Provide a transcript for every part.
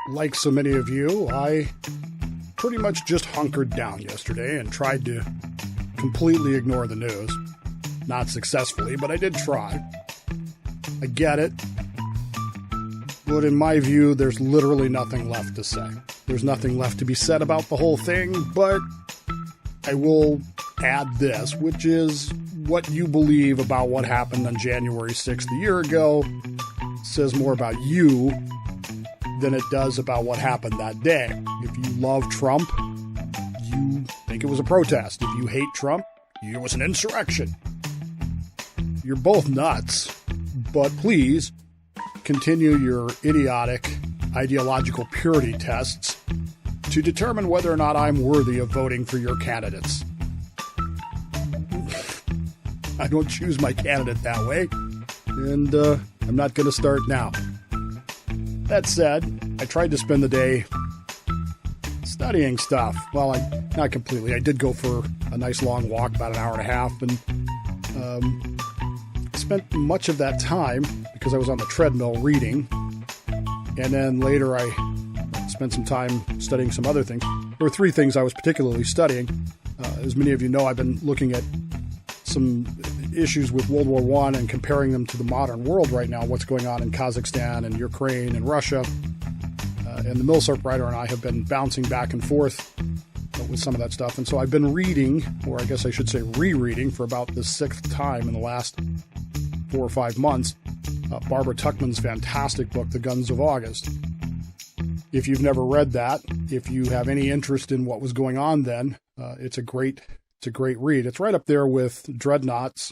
Like so many of you, I pretty much just hunkered down yesterday and tried to completely ignore the news. Not successfully, but I did try. I get it. But in my view, there's literally nothing left to say. There's nothing left to be said about the whole thing, but I will add this, which is what you believe about what happened on January 6th a year ago says more about you than it does about what happened that day. If you love Trump, you think it was a protest. If you hate Trump, it was an insurrection. You're both nuts, but please continue your idiotic ideological purity tests to determine whether or not I'm worthy of voting for your candidates. I don't choose my candidate that way, and I'm not going to start now. That said, I tried to spend the day studying stuff. Well, not completely. I did go for a nice long walk, about an hour and a half, and spent much of that time, because I was on the treadmill, reading. And then later I spent some time studying some other things. There were three things I was particularly studying. As many of you know, I've been looking at some issues with World War I and comparing them to the modern world right now, what's going on in Kazakhstan and Ukraine and Russia. And the Milsurp writer and I have been bouncing back and forth with some of that stuff. And so I've been reading, or I guess I should say rereading, for about the sixth time in the last 4 or 5 months, Barbara Tuchman's fantastic book, The Guns of August. If you've never read that, if you have any interest in what was going on then, it's a great read. It's right up there with Dreadnought,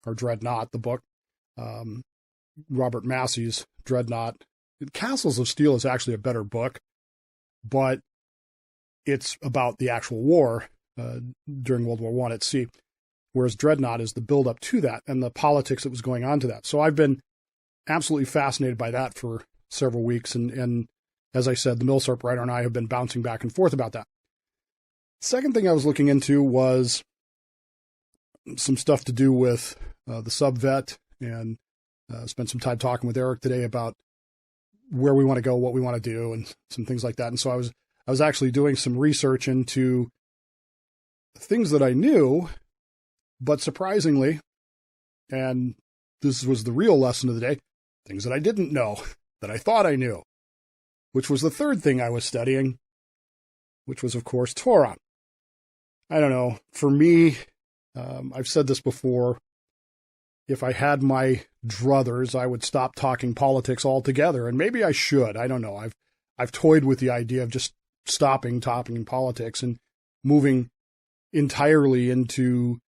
the book, Robert Massey's Dreadnought. Castles of Steel is actually a better book, but it's about the actual war during World War I at sea, whereas Dreadnought is the build-up to that and the politics that was going on to that. So I've been absolutely fascinated by that for several weeks, and as I said, the Milsurp writer and I have been bouncing back and forth about that. Second thing I was looking into was some stuff to do with the subvet, and spent some time talking with Eric today about where we want to go, what we want to do, and some things like that. And so I was actually doing some research into things that I knew, but surprisingly, and this was the real lesson of the day, things that I didn't know, that I thought I knew, which was the third thing I was studying, which was, of course, Torah. I don't know. For me, I've said this before, if I had my druthers, I would stop talking politics altogether, and maybe I should. I don't know. I've toyed with the idea of just stopping talking politics and moving entirely into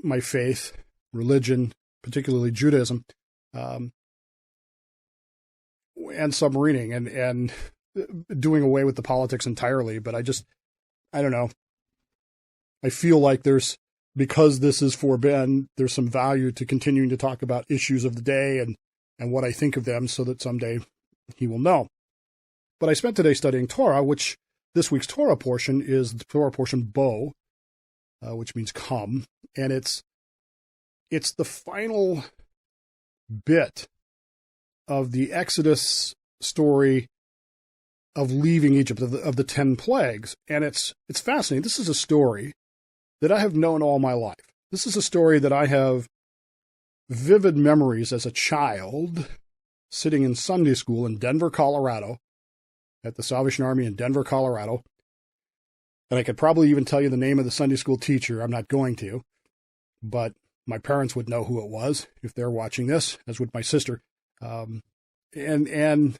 my faith, religion, particularly Judaism, and submarining, and doing away with the politics entirely. But I don't know. I feel like because this is for Ben, there's some value to continuing to talk about issues of the day and what I think of them, so that someday he will know. But I spent today studying Torah, which this week's Torah portion is the Torah portion Bo, which means come, and it's the final bit of the Exodus story of leaving Egypt, of the 10 plagues. And it's fascinating. This is a story that I have known all my life. This is a story that I have vivid memories as a child sitting in Sunday school in Denver, Colorado, at the Salvation Army in Denver, Colorado. And I could probably even tell you the name of the Sunday school teacher. I'm not going to, but my parents would know who it was if they're watching this, as would my sister. And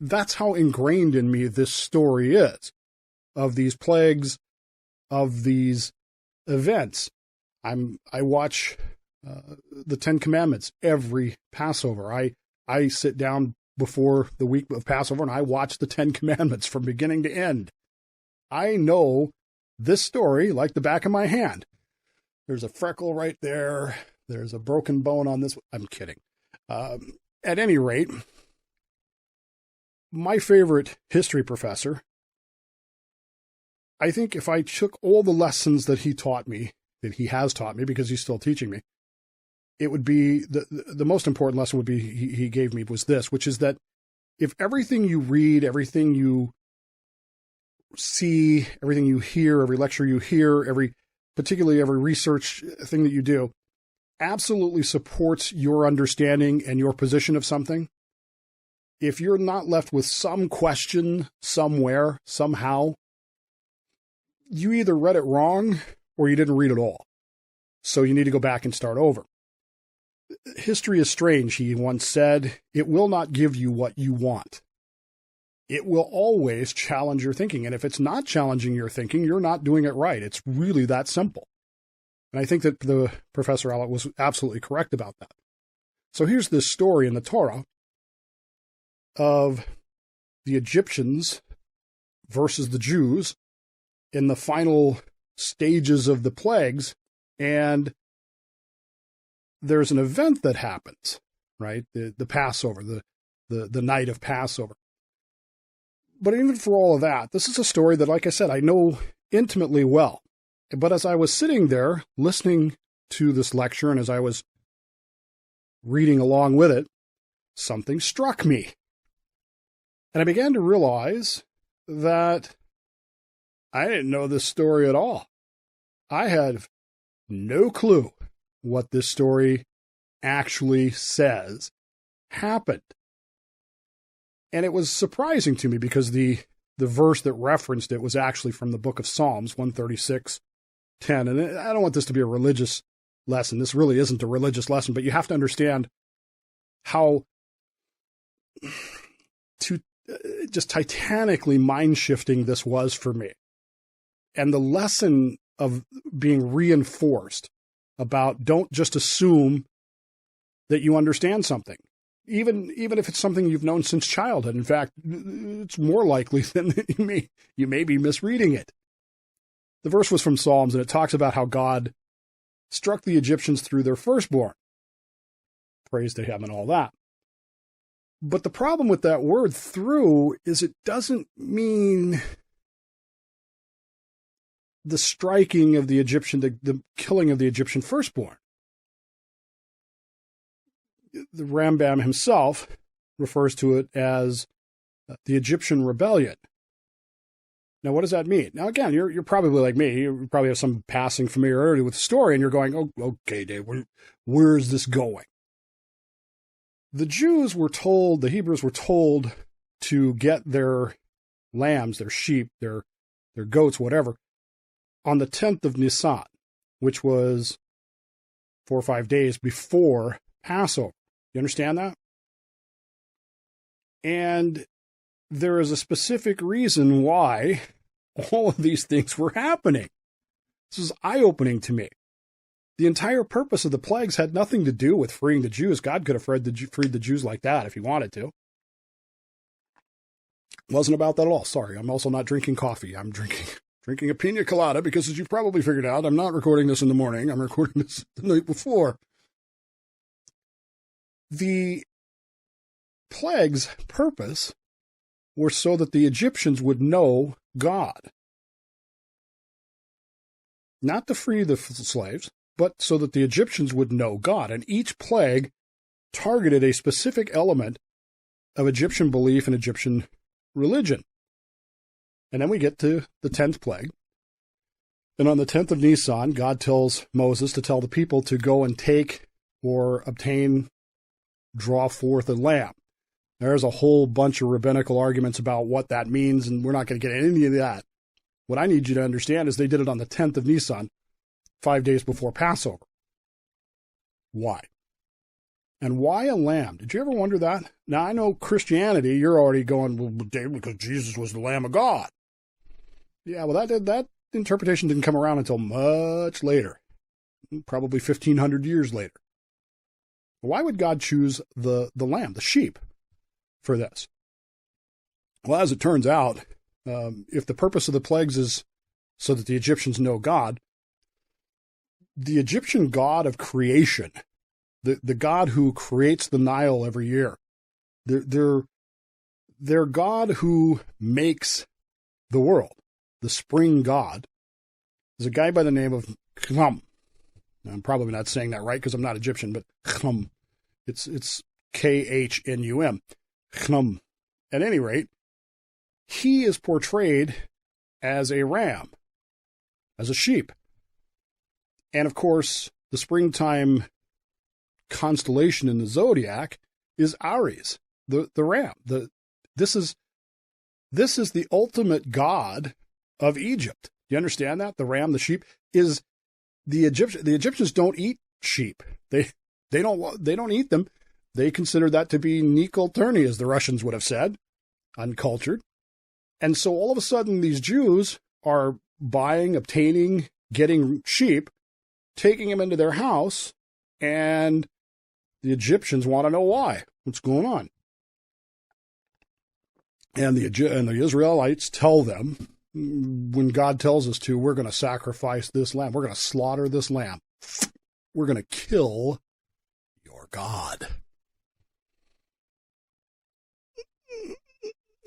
that's how ingrained in me this story is, of these plagues, of these events. I watch the 10 Commandments every Passover. I sit down before the week of Passover and I watch the 10 Commandments from beginning to end. I know this story like the back of my hand. There's a freckle right there. There's a broken bone on this. I'm kidding. At any rate, my favorite history professor I think if I took all the lessons that he taught me, that he has taught me because he's still teaching me, it would be the most important lesson would be he gave me was this, which is that if everything you read, everything you see, everything you hear, every lecture you hear, particularly every research thing that you do, absolutely supports your understanding and your position of something, if you're not left with some question somewhere, somehow, you either read it wrong or you didn't read it all. So you need to go back and start over. History is strange, he once said. It will not give you what you want. It will always challenge your thinking. And if it's not challenging your thinking, you're not doing it right. It's really that simple. And I think that the Professor Alec was absolutely correct about that. So here's this story in the Torah of the Egyptians versus the Jews in the final stages of the plagues. And there's an event that happens, right? The Passover, the night of Passover. But even for all of that, this is a story that, like I said, I know intimately well. But as I was sitting there listening to this lecture and as I was reading along with it, something struck me. And I began to realize that I didn't know this story at all. I had no clue what this story actually says happened. And it was surprising to me because the verse that referenced it was actually from the book of Psalms, 136:10. And I don't want this to be a religious lesson. This really isn't a religious lesson, but you have to understand how just titanically mind-shifting this was for me. And the lesson of being reinforced about don't just assume that you understand something. Even if it's something you've known since childhood. In fact, it's more likely than you may be misreading it. The verse was from Psalms, and it talks about how God struck the Egyptians through their firstborn. Praise to him and all that. But the problem with that word through is it doesn't mean the striking of the Egyptian, the killing of the Egyptian firstborn. The Rambam himself refers to it as the Egyptian rebellion. Now, what does that mean? Now, again, you're probably like me. You probably have some passing familiarity with the story, and you're going, "Oh, okay, Dave, where is this going?" The Jews were told, the Hebrews were told to get their lambs, their sheep, their goats, whatever, on the 10th of Nisan, which was 4 or 5 days before Passover. You understand that? And there is a specific reason why all of these things were happening. This is eye-opening to me. The entire purpose of the plagues had nothing to do with freeing the Jews. God could have freed the Jews like that if he wanted to. It wasn't about that at all. Sorry, I'm also not drinking coffee. I'm drinking a pina colada because, as you've probably figured out, I'm not recording this in the morning. I'm recording this the night before. The plagues' purpose were so that the Egyptians would know God. Not to free the slaves, but so that the Egyptians would know God. And each plague targeted a specific element of Egyptian belief and Egyptian religion. And then we get to the 10th plague. And on the 10th of Nisan, God tells Moses to tell the people to go and take or draw forth a lamb. There's a whole bunch of rabbinical arguments about what that means, and we're not going to get into any of that. What I need you to understand is they did it on the 10th of Nisan, 5 days before Passover. Why? And why a lamb? Did you ever wonder that? Now, I know Christianity, you're already going, well, Dave, because Jesus was the Lamb of God. Yeah, well, that interpretation didn't come around until much later, probably 1,500 years later. Why would God choose the lamb, the sheep, for this? Well, as it turns out, if the purpose of the plagues is so that the Egyptians know God, the Egyptian god of creation, the god who creates the Nile every year, their god who makes the world, the spring god, is a guy by the name of Khnum. I'm probably not saying that right because I'm not Egyptian, but Khnum. It's Khnum. Khnum. At any rate, he is portrayed as a ram, as a sheep. And of course, the springtime constellation in the zodiac is Aries, the ram. This is the ultimate god of Egypt. Do you understand that? The ram, the sheep, is the Egyptian. The Egyptians don't eat sheep. They don't eat them. They consider that to be nikolterni, as the Russians would have said, uncultured. And so all of a sudden, these Jews are buying, obtaining, getting sheep, taking them into their house, and the Egyptians want to know why. What's going on? And the Israelites tell them, when God tells us to, we're going to sacrifice this lamb. We're going to slaughter this lamb. We're going to kill your God.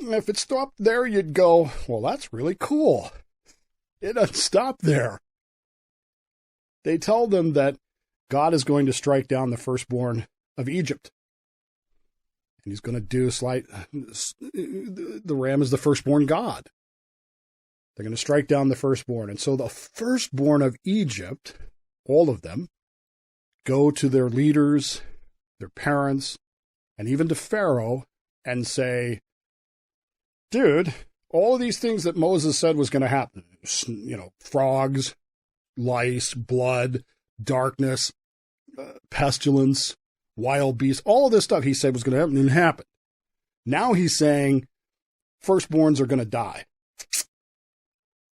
If it stopped there, you'd go, well, that's really cool. It doesn't stop there. They tell them that God is going to strike down the firstborn of Egypt. And he's going to do the ram is the firstborn god. They're going to strike down the firstborn. And so the firstborn of Egypt, all of them, go to their leaders, their parents, and even to Pharaoh and say, dude, all of these things that Moses said was going to happen, frogs, lice, blood, darkness, pestilence, wild beasts, all of this stuff he said was going to happen didn't happen. Now he's saying firstborns are going to die.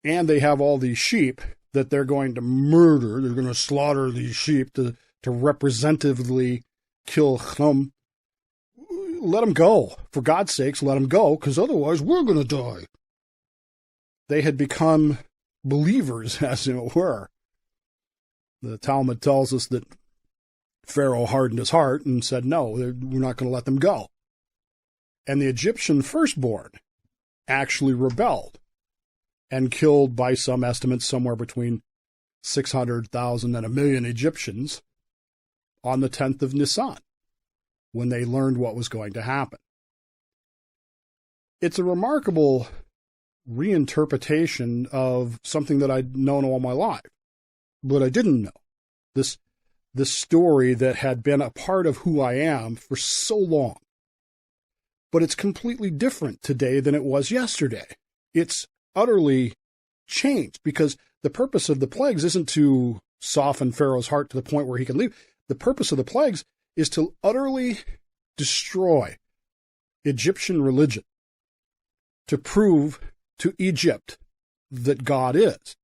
And they have all these sheep that they're going to murder. They're going to slaughter these sheep to representatively kill Khnum. Let them go. For God's sakes, let them go, because otherwise we're going to die. They had become believers, as it were. The Talmud tells us that Pharaoh hardened his heart and said, no, we're not going to let them go. And the Egyptian firstborn actually rebelled and killed, by some estimates, somewhere between 600,000 and 1 million Egyptians on the 10th of Nisan, when they learned what was going to happen. It's a remarkable reinterpretation of something that I'd known all my life, but I didn't know. This story that had been a part of who I am for so long. But it's completely different today than it was yesterday. It's utterly changed, because the purpose of the plagues isn't to soften Pharaoh's heart to the point where he can leave. The purpose of the plagues is to utterly destroy Egyptian religion, to prove to Egypt that God is.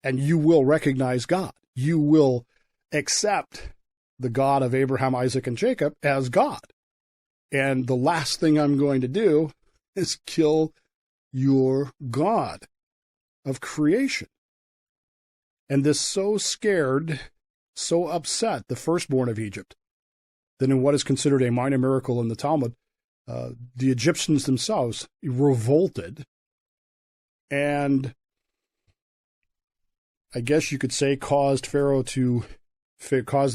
And you will recognize God. You will accept the God of Abraham, Isaac, and Jacob as God. And the last thing I'm going to do is kill your God of creation. And this so scared, so upset the firstborn of Egypt, that in what is considered a minor miracle in the Talmud, the Egyptians themselves revolted, and I guess you could say caused the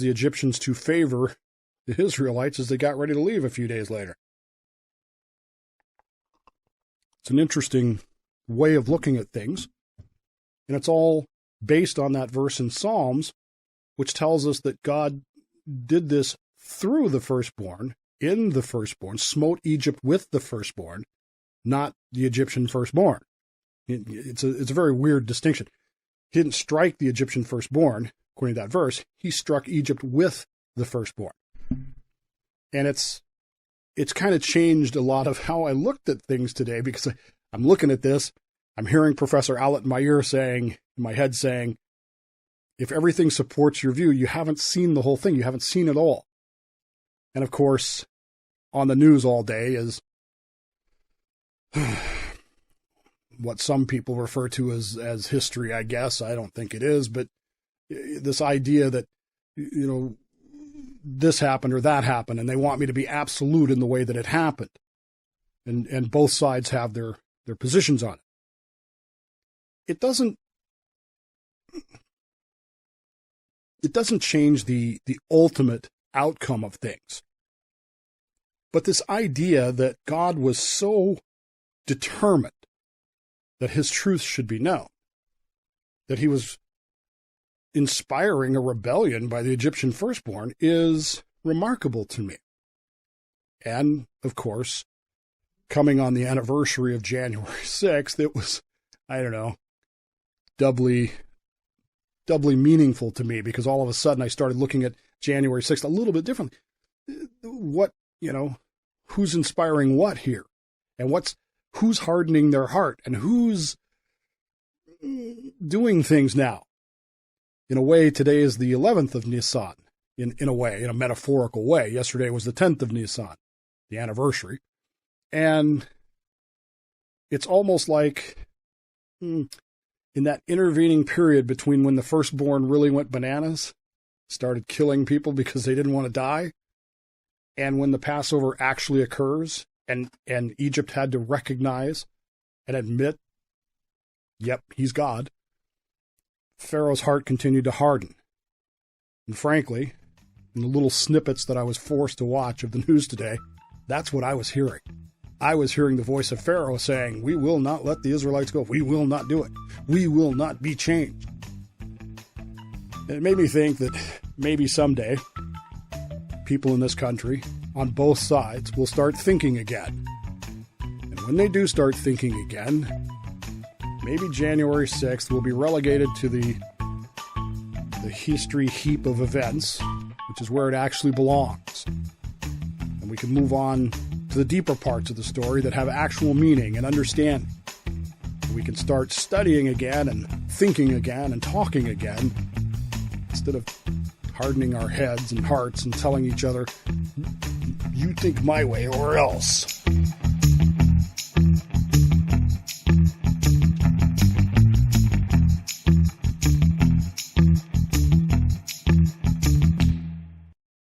Egyptians to favor the Israelites as they got ready to leave a few days later. It's an interesting way of looking at things, and it's all based on that verse in Psalms, which tells us that God did this through the firstborn, in the firstborn, smote Egypt with the firstborn, not the Egyptian firstborn. It's a very weird distinction. He didn't strike the Egyptian firstborn, according to that verse. He struck Egypt with the firstborn. And it's kind of changed a lot of how I looked at things today, because I'm looking at this, I'm hearing Professor Alet in my ear saying, in my head saying, if everything supports your view, you haven't seen the whole thing. You haven't seen it all. And of course, on the news all day is what some people refer to as history, I guess. I don't think it is, but this idea that, this happened or that happened, and they want me to be absolute in the way that it happened. And both sides have their positions on it. it doesn't change the ultimate outcome of things. But this idea that God was so determined that his truth should be known, that he was inspiring a rebellion by the Egyptian firstborn, is remarkable to me. And, of course, coming on the anniversary of January 6th, it was, I don't know, doubly meaningful to me, because all of a sudden I started looking at January 6th a little bit differently. What, who's inspiring what here? And who's hardening their heart? And who's doing things now? In a way, today is the 11th of Nisan, in a metaphorical way. Yesterday was the 10th of Nisan, the anniversary. And it's almost like in that intervening period between when the firstborn really went bananas, started killing people because they didn't want to die, and when the Passover actually occurs, and Egypt had to recognize and admit, yep, he's God, Pharaoh's heart continued to harden. And frankly, in the little snippets that I was forced to watch of the news today, that's what I was hearing. I was hearing the voice of Pharaoh saying, we will not let the Israelites go. We will not do it. We will not be changed. And it made me think that maybe someday people in this country on both sides will start thinking again. And when they do start thinking again, maybe January 6th will be relegated to the history heap of events, which is where it actually belongs. And we can move on to the deeper parts of the story that have actual meaning and understanding. We can start studying again and thinking again and talking again, instead of hardening our heads and hearts and telling each other, you think my way or else.